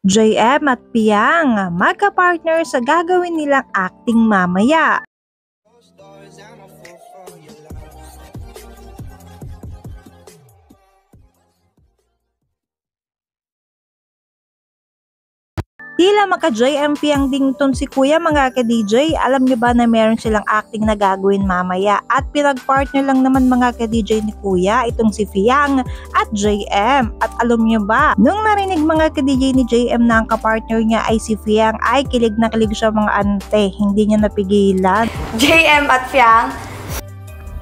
JM at Piang, magka-partner sa gagawin nilang acting mamaya. Tila maka-JM Piang dington si Kuya mga ka-DJ, alam nyo ba na meron silang acting na gagawin mamaya at pinag-partner lang naman mga ka-DJ ni Kuya itong si Piang at JM. At alam nyo ba, nung narinig mga ka-DJ ni JM na ang kapartner niya ay si Piang ay kilig na kilig siya mga ante, hindi niya napigilan. JM at Piang.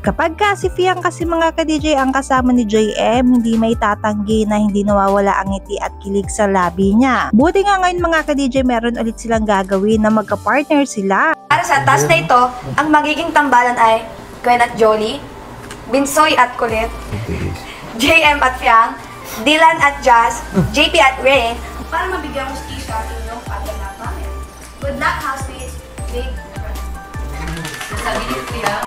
Kapag ka si Piang kasi mga ka-DJ ang kasama ni JM, hindi may tatanggi na hindi nawawala ang ngiti at kilig sa labi niya. Buti nga ngayon mga ka-DJ meron ulit silang gagawin na magka-partner sila. Para sa task na ito, ang magiging tambalan ay Gwen at Jolie, Binsoy at Kulit, JM at Piang, Dylan at Jazz, JP at Rain, para mabigyan mo si sa inyong pagkakataon. Good luck, housemates. Big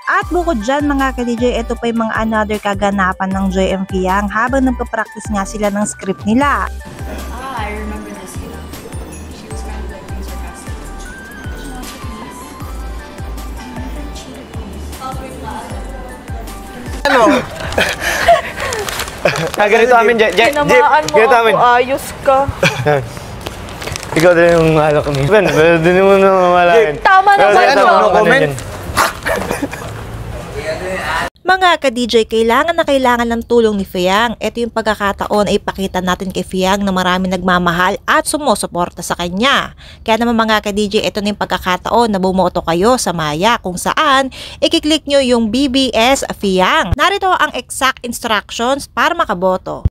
At bukod dyan mga ka-DJ, ito pa yung mga another kaganapan ng JM Piang habang nagpa-practice nga sila ng script nila. I remember this, you know. She was kind of like being sarcastic. Ano? Ganito amin, Jeep. Ganito amin. Ayos ka. Ikaw din yung alak ni Ben. Pero din mo na mamalakin. Tama naman no comment. Mga ka-DJ, kailangan na kailangan ng tulong ni Piang. Ito yung pagkakataon ay ipakita natin kay Piang na marami nagmamahal at sumusuporta sa kanya. Kaya naman mga ka-DJ, ito na yung pagkakataon na bumoto kayo sa Maya kung saan ikiklik nyo yung BBS Piang. Narito ang exact instructions para makaboto.